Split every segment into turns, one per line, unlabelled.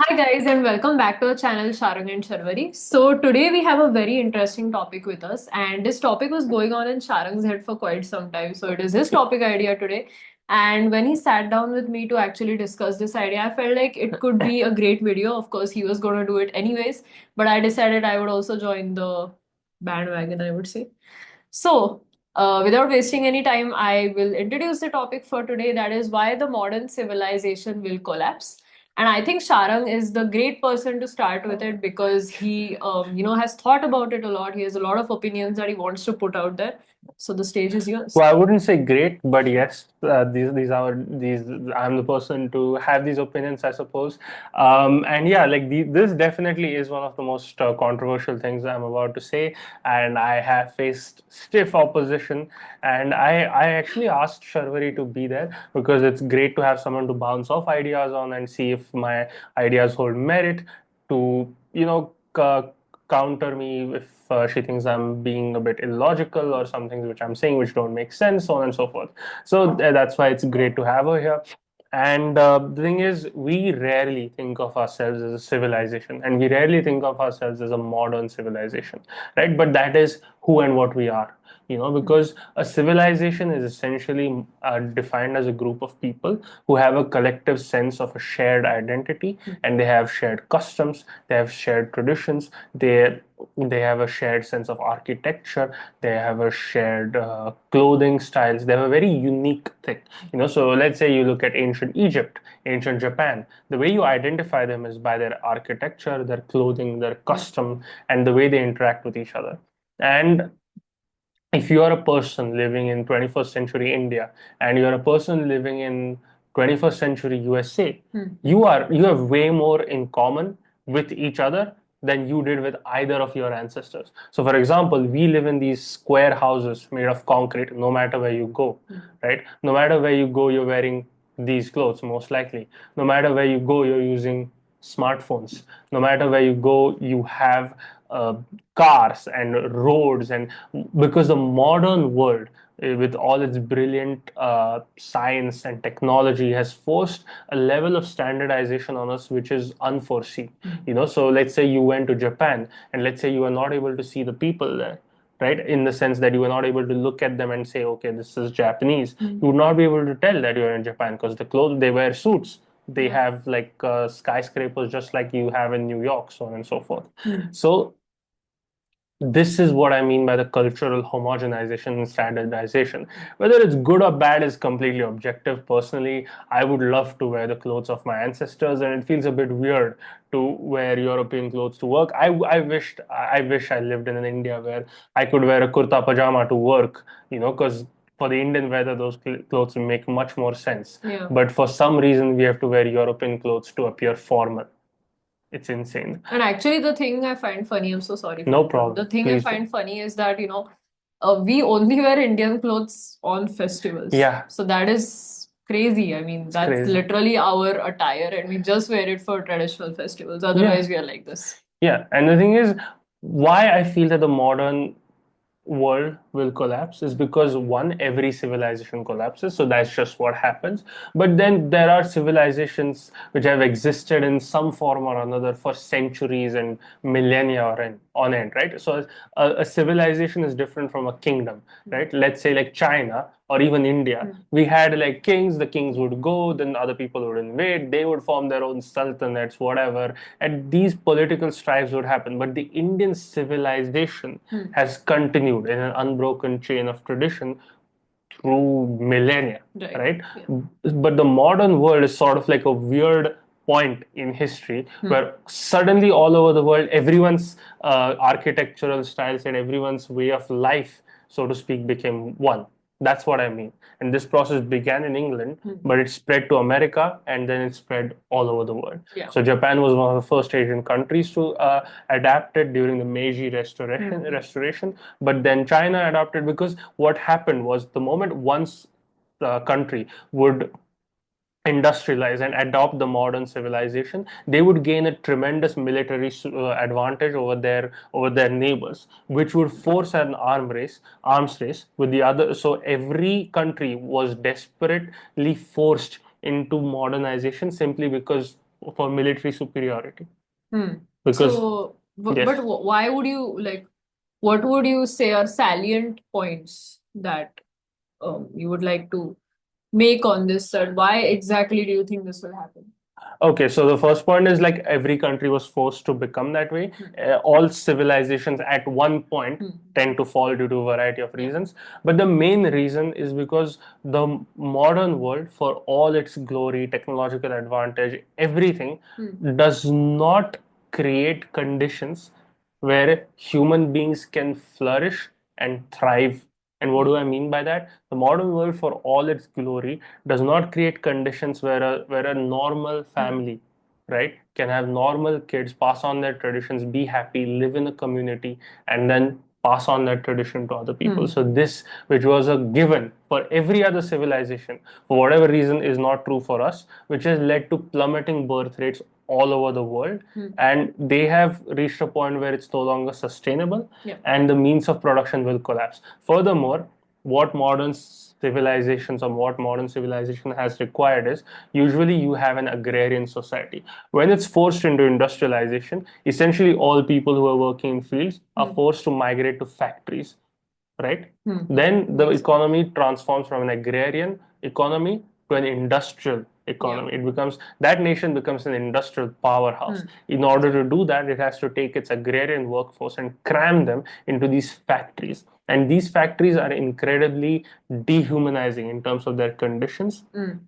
Hi guys and welcome back to our channel Sharang and Sharvari. So today we have a very interesting topic with us and this topic was going on in Sharang's head for quite some time. So it is his topic idea today. And when he sat down with me to actually discuss this idea, I felt like it could be a great video. Of course, he was going to do it anyways, but I decided I would also join the bandwagon, I would say. So, without wasting any time, I will introduce the topic for today. That is why the modern civilization will collapse. And I think Sharang is the great person to start with it because he, has thought about it a lot. He has a lot of opinions that he wants to put out there. So the stage is yours.
Well, I wouldn't say great, but yes, these are these. I'm the person to have these opinions, I suppose. And yeah, like this definitely is one of the most controversial things I'm about to say, and I have faced stiff opposition. And I actually asked Sharvari to be there because it's great to have someone to bounce off ideas on and see if my ideas hold merit. To counter me if she thinks I'm being a bit illogical or some things which I'm saying which don't make sense, so on and so forth. So that's why it's great to have her here. And the thing is, we rarely think of ourselves as a civilization, and we rarely think of ourselves as a modern civilization, right? But that is who and what we are, because a civilization is essentially defined as a group of people who have a collective sense of a shared identity, and they have shared customs, they have shared traditions, they have a shared sense of architecture, they have a shared clothing styles, they have a very unique thing. So let's say you look at ancient Egypt, ancient Japan, the way you identify them is by their architecture, their clothing, their custom, and the way they interact with each other. And if you are a person living in 21st century India and you're a person living in 21st century USA, you have way more in common with each other than you did with either of your ancestors. So for example, we live in these square houses made of concrete no matter where you go, right? No matter where you go, you're wearing these clothes most likely. No matter where you go, you're using smartphones. No matter where you go, you have uh, cars and roads, and because the modern world, with all its brilliant science and technology, has forced a level of standardization on us which is unforeseen. So let's say you went to Japan, and let's say you are not able to see the people there, right? In the sense that you are not able to look at them and say, okay, this is Japanese. You would not be able to tell that you're in Japan because the clothes, they wear suits, they have like skyscrapers just like you have in New York, so on and so forth. So this is what I mean by the cultural homogenization and standardization. Whether it's good or bad is completely objective. Personally, I would love to wear the clothes of my ancestors, and it feels a bit weird to wear European clothes to work. I wish I lived in an India where I could wear a kurta pajama to work, because for the Indian weather, those clothes make much more sense.
Yeah.
But for some reason, we have to wear European clothes to appear formal. It's insane.
And actually, the thing I find funny, I'm so sorry for
No
interrupting. The
problem.
thing I
Please do.
find funny is that, we only wear Indian clothes on festivals.
Yeah,
So that is crazy. I mean,
it's
that's
crazy.
literally our attire, and we just wear it for traditional festivals.
Yeah,
Otherwise, we are like this.
yeah. And the thing is, why I feel that the modern world will collapse is because one, every civilization collapses, so that's just what happens. But then there are civilizations which have existed in some form or another for centuries and millennia on end, right? So a civilization is different from a kingdom, right? Let's say like China or even India, we had like kings, the kings would go, then other people would invade, they would form their own sultanates, whatever, and these political strifes would happen. But the Indian civilization has continued in an unbroken chain of tradition through millennia, right? But the modern world is sort of like a weird point in history where suddenly all over the world, everyone's architectural styles and everyone's way of life, so to speak, became one. That's what I mean. And this process began in England, but it spread to America and then it spread all over the world.
Yeah.
So Japan was one of the first Asian countries to adapt it during the Meiji Restoration. But then China adopted, because what happened was the moment once the country would industrialize and adopt the modern civilization, they would gain a tremendous military advantage over their neighbors, which would force an arms race with the other. So every country was desperately forced into modernization simply because for military superiority.
Hmm.
Because
So,
yes.
why would you like? What would you say are salient points that you would like to make on this? And why exactly do you think this will happen?
Okay, so the first point is like every country was forced to become that way. All civilizations at one point
Hmm.
tend to fall due to a variety of
Yeah.
reasons. But the main reason is because the modern world, for all its glory, technological advantage, everything, does not create conditions where human beings can flourish and thrive. And what do I mean by that? The modern world, for all its glory, does not create conditions where a normal family, right, can have normal kids, pass on their traditions, be happy, live in a community, and then pass on that tradition to other people. So this, which was a given for every other civilization, for whatever reason, is not true for us, which has led to plummeting birth rates all over the world. And they have reached a point where it's no longer sustainable.
Yeah.
And the means of production will collapse. Furthermore, what modern civilizations or what modern civilization has required is usually you have an agrarian society. When it's forced into industrialization, essentially all people who are working in fields are forced to migrate to factories, right? Then the economy transforms from an agrarian economy to an industrial economy. It becomes, that nation becomes an industrial powerhouse. In order to do that, it has to take its agrarian workforce and cram them into these factories. And these factories are incredibly dehumanizing in terms of their conditions,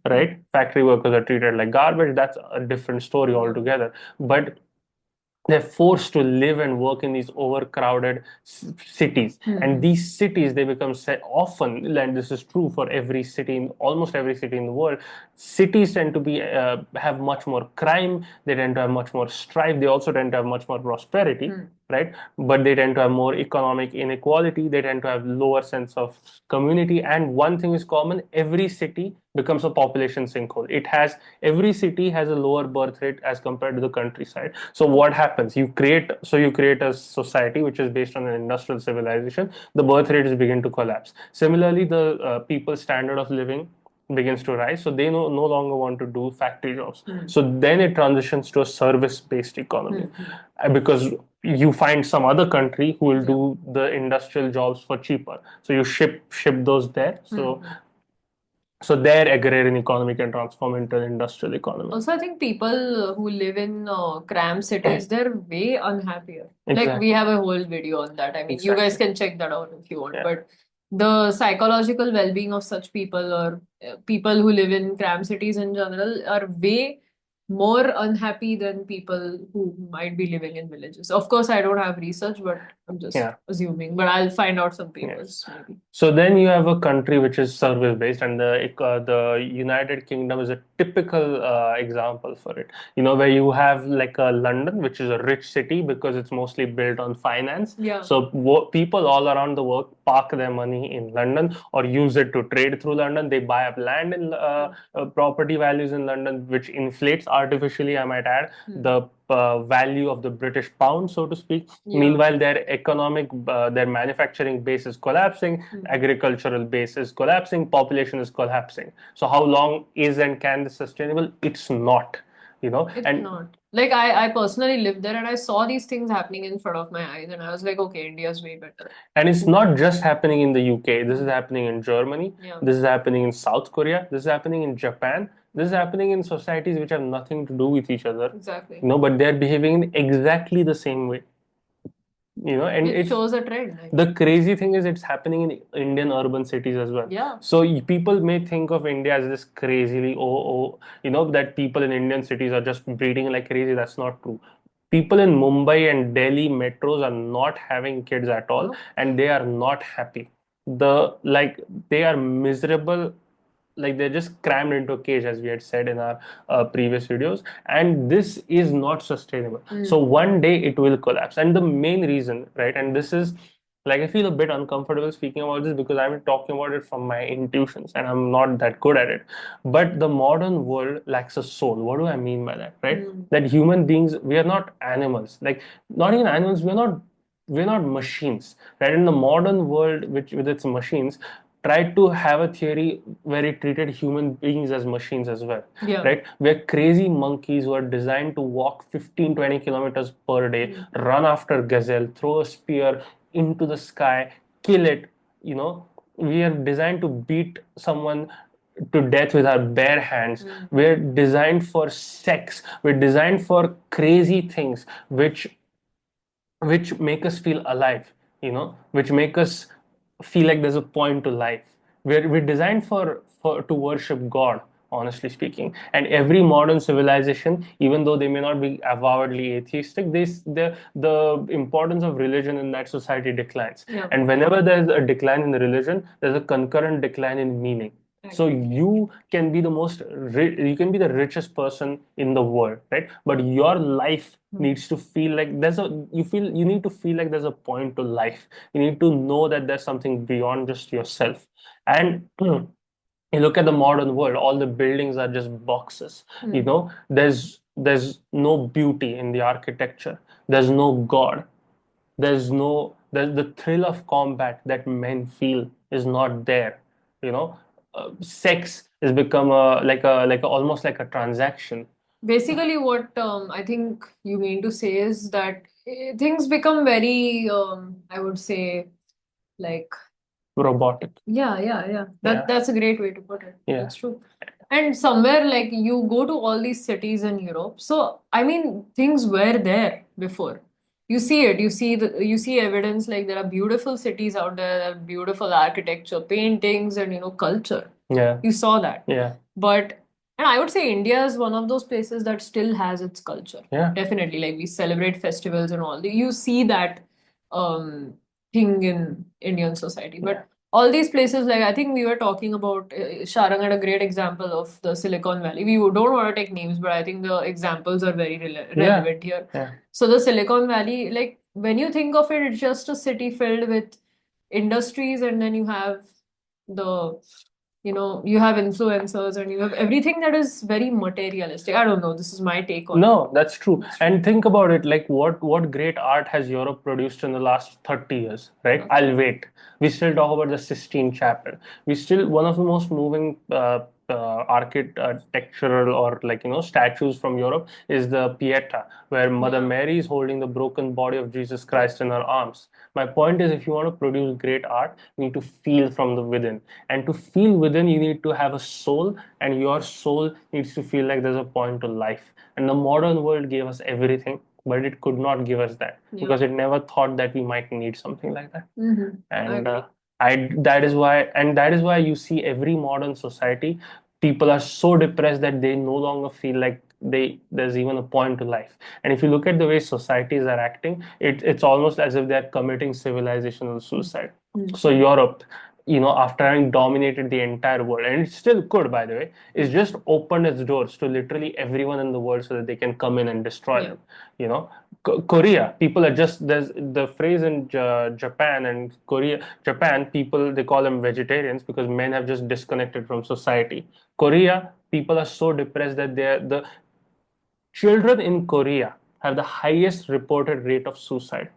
right? Factory workers are treated like garbage. That's a different story altogether. But they're forced to live and work in these overcrowded cities, and these cities, they become often, and this is true for every city, in almost every city in the world, cities tend to be have much more crime, they tend to have much more strife, they also tend to have much more prosperity, right? But they tend to have more economic inequality, they tend to have lower sense of community. And one thing is common: every city becomes a population sinkhole. It has, every city has a lower birth rate as compared to the countryside. So what happens? You create a society which is based on an industrial civilization. The birth rate is begin to collapse. Similarly, the people's standard of living begins to rise, so they no longer want to do factory jobs. So then it transitions to a service based economy. Because you find some other country who will do the industrial jobs for cheaper, so you ship those there. So their agrarian economy can transform into an industrial economy.
Also, I think people who live in cramped cities, they're way unhappier. Like, we
Exactly.
have a whole video on that. I mean, you guys
Exactly.
can check that out if you want.
Yeah.
But the psychological well-being of such people, or people who live in cramped cities in general, are way more unhappy than people who might be living in villages. Of course, I don't have research, but I'm just
Yeah.
assuming. But I'll find out some
Yes.
papers maybe.
So then you have a country which is service based, and the United Kingdom is a typical example for it. Where you have like London, which is a rich city because it's mostly built on finance.
Yeah.
So people all around the world park their money in London or use it to trade through London. They buy up land in property values in London, which inflates artificially, I might add, the value of the British pound, so to speak.
Yeah.
Meanwhile, their manufacturing base is collapsing, agricultural base is collapsing, population is collapsing. So how long is and can this sustainable? It's not.
It's not. Like, I personally lived there and I saw these things happening in front of my eyes, and I was like, okay, India's way better.
And it's not just happening in the UK. This is happening in Germany.
Yeah.
This is happening in South Korea. This is happening in Japan. This is happening in societies which have nothing to do with each other.
Exactly.
But they're behaving in exactly the same way. And
It shows a trend.
the crazy thing is it's happening in Indian urban cities as well.
Yeah.
So people may think of India as this crazily, that people in Indian cities are just breeding like crazy. That's not true. People in Mumbai and Delhi metros are not having kids at all, and they are not happy. They are miserable, like they're just crammed into a cage, as we had said in our previous videos, and this is not sustainable. So one day it will collapse, and the main reason, right, and this is, like, I feel a bit uncomfortable speaking about this because I'm talking about it from my intuitions and I'm not that good at it. But the modern world lacks a soul. What do I mean by that? Right? That human beings, we are not animals. Like, not even animals, we're not machines. Right? In the modern world, which with its machines, tried to have a theory where it treated human beings as machines as well.
Yeah.
Right? We're crazy monkeys who are designed to walk 15, 20 kilometers per day, run after gazelle, throw a spear into the sky, kill it. You know, we are designed to beat someone to death with our bare hands. We're designed for sex. We're designed for crazy things, which make us feel alive, which make us feel like there's a point to life. We're designed for to worship God, honestly speaking. And every modern civilization, even though they may not be avowedly atheistic, the importance of religion in that society declines.
Yeah.
And whenever there's a decline in the religion, there's a concurrent decline in meaning. So you can be you can be the richest person in the world, right? But your life needs to feel like you need to feel like there's a point to life. You need to know that there's something beyond just yourself. And you look at the modern world, all the buildings are just boxes. There's no beauty in the architecture. There's no God. There's the thrill of combat that men feel is not there. you know Sex has become almost like a transaction.
Basically, what I think you mean to say is that things become very, I would say, like,
Robotic.
yeah.
Yeah.
That's a great way to put it.
Yeah.
That's true. And somewhere like you go to all these cities in Europe. So I mean, things were there before. You see it. You see evidence like there are beautiful cities out there, there are beautiful architecture, paintings, and culture.
Yeah.
You saw that.
Yeah.
But and I would say India is one of those places that still has its culture.
Yeah.
Definitely, like we celebrate festivals and all. You see that um thing in Indian society. But all these places, like I think we were talking about, Sharang had a great example of the Silicon Valley. We don't want to take names, but I think the examples are very relevant here.
Yeah.
So the Silicon Valley, like when you think of it, it's just a city filled with industries, and then you have the you have influencers and you have everything that is very materialistic. I don't know. This is my take on it.
No, that's true. And think about it, like what great art has Europe produced in the last 30 years, right?
Okay.
I'll wait. We still talk about the Sistine Chapel. We still one of the most moving architectural or statues from Europe is the Pieta, where Mother Mary is holding the broken body of Jesus Christ in her arms. My point is, if you want to produce great art, you need to feel from the within. And to feel within, you need to have a soul, and your soul needs to feel like there's a point to life. And the modern world gave us everything, but it could not give us that because it never thought that we might need something like that. And that is why you see every modern society, people are so depressed that they no longer feel like there's even a point to life. And if you look at the way societies are acting, it's almost as if they're committing civilizational suicide. So Europe, after having dominated the entire world, and it still could, by the way, is just opened its doors to literally everyone in the world so that they can come in and destroy them. Korea, people are just, there's the phrase in Japan and Japan, people, they call them vegetarians because men have just disconnected from society. Korea, people are so depressed that the children in Korea have the highest reported rate of suicide.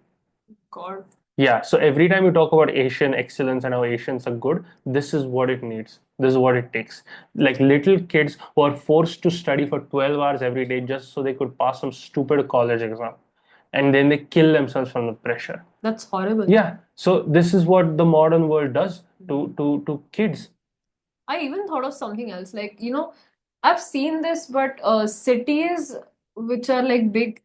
God.
Yeah, so every time you talk about Asian excellence and how Asians are good, this is what it needs. This is what it takes. Like little kids who are forced to study for 12 hours every day just so they could pass some stupid college exam. And then they kill themselves from the pressure.
That's horrible.
Yeah. So this is what the modern world does to kids.
I even thought of something else. Like, I've seen this, but cities which are like big,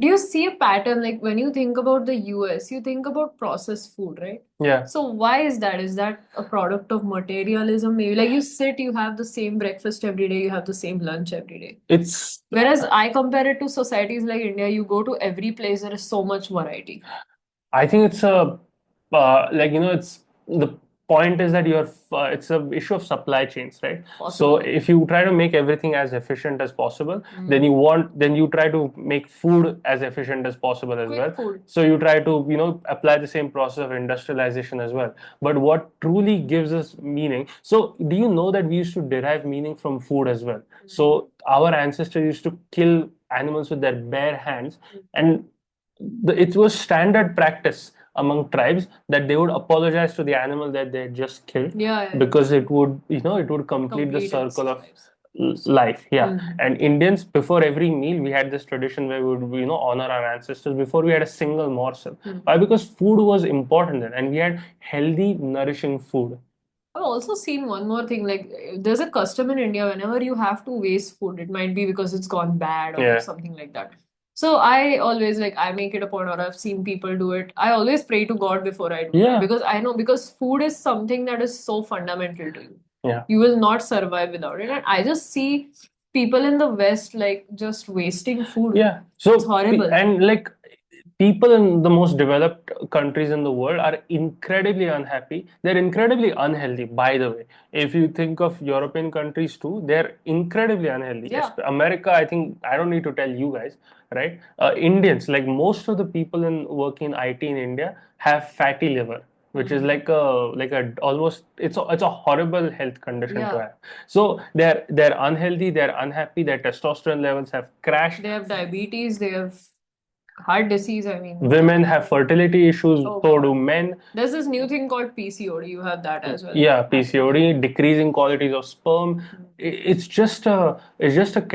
do you see a pattern? Like when you think about the US, you think about processed food, right?
Yeah.
So why is that? Is that a product of materialism? Maybe like you have the same breakfast every day, you have the same lunch every day. Whereas I compare it to societies like India, you go to every place, there is so much variety.
I think it's it's the point is that it's a issue of supply chains, right? So if you try to make everything as efficient as possible, then you try to make food as efficient as possible as well.
Food.
So you try to apply the same process of industrialization as well. But what truly gives us meaning? So do you know that we used to derive meaning from food as well? So our ancestors used to kill animals with their bare hands, and it was standard practice among tribes that they would apologize to the animal that they had just killed,
Yeah,
because it would, it would complete the
complete its
circle of
lives.
life. Yeah.
Mhm.
And Indians, before every meal, we had this tradition where we would, honor our ancestors before we had a single morsel. Why? Because food was important then, and we had healthy, nourishing food.
I've also seen one more thing, like there's a custom in India whenever you have to waste food, it might be because it's gone bad or
Yeah.
something like that. So I always I make it a point, or I've seen people do it. I always pray to God before I do that,
Yeah.
because I know, because food is something that is so fundamental to you.
Yeah.
You will not survive without it. And I just see people in the West just wasting food.
Yeah. So,
It's horrible.
and like people in the most developed countries in the world are incredibly unhappy. They're incredibly unhealthy, by the way. If you think of European countries too, they're incredibly unhealthy.
Yeah.
America, I think, I don't need to tell you guys, right? Indians, like most of the people in working in IT in India, have fatty liver, which is like a almost, it's a horrible health condition to
Yeah.
have. So they're unhealthy, they're unhappy, their testosterone levels have crashed.
They have diabetes, they have heart disease. I mean,
Women have fertility issues,
oh
so
God.
do men.
There's this new thing called PCOD. You have that as well.
Yeah, PCOD, decreasing qualities of sperm. It's just a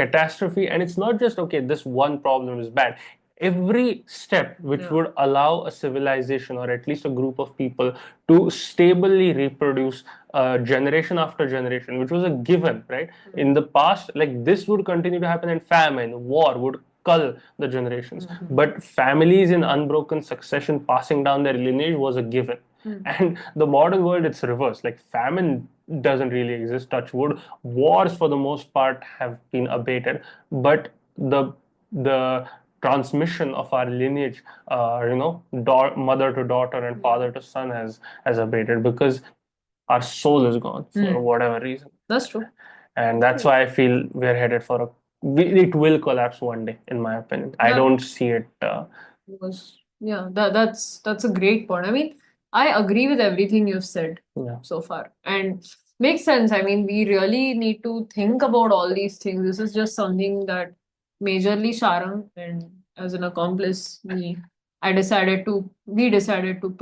catastrophe, and it's not just okay. This one problem is bad. Every step which
Yeah.
would allow a civilization or at least a group of people to stably reproduce generation after generation, which was a given, right? In the past, like this would continue to happen, and famine, war would cull the generations. But families in unbroken succession passing down their lineage was a given. And the modern world, it's reversed. Like famine doesn't really exist, touch wood. Wars, for the most part, have been abated, but the transmission of our lineage, mother to daughter and father to son has abated, because our soul is gone for whatever reason.
That's true.
And that's why I feel we're headed for it will collapse one day, in my opinion. I
That-
don't see it.
That's a great point. I mean, I agree with everything you've said
Yeah.
so far, and makes sense. I mean, we really need to think about all these things. This is just something that majorly Sharang and as an accomplice, we decided to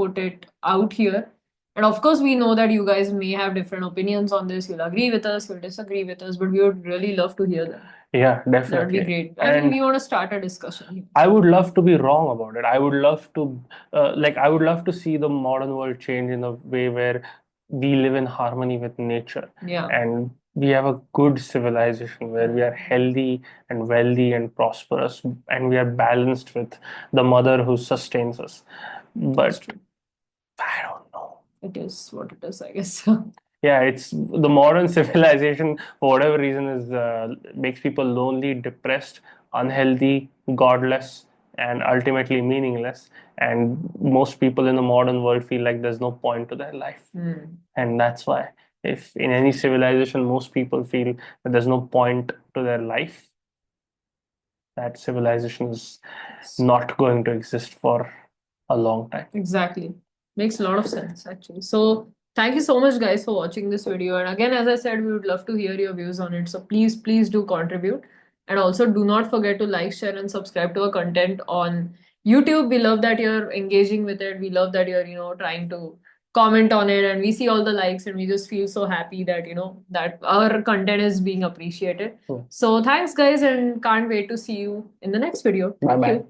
put it out here. And of course, we know that you guys may have different opinions on this. You'll agree with us, you'll disagree with us, but we would really love to hear them.
Yeah,
That would
definitely.
be great. I mean, we want to start a discussion here.
I would love to be wrong about it. I would love to, I would love to see the modern world change in a way where we live in harmony with nature.
Yeah.
And we have a good civilization where we are healthy and wealthy and prosperous, and we are balanced with the mother who sustains us. But I don't know.
It is what it is, I guess.
Yeah, it's the modern civilization, for whatever reason, is makes people lonely, depressed, unhealthy, godless, and ultimately meaningless. And most people in the modern world feel like there's no point to their life. And that's why, if in any civilization most people feel that there's no point to their life, that civilization is not going to exist for a long time.
Exactly. Makes a lot of sense, actually. So, thank you so much, guys, for watching this video. And again, as I said, we would love to hear your views on it. So, please do contribute. And also, do not forget to like, share, and subscribe to our content on YouTube. We love that you're engaging with it. We love that you're, trying to comment on it. And we see all the likes, and we just feel so happy that, that our content is being appreciated. So, thanks, guys, and can't wait to see you in the next video. Thank you.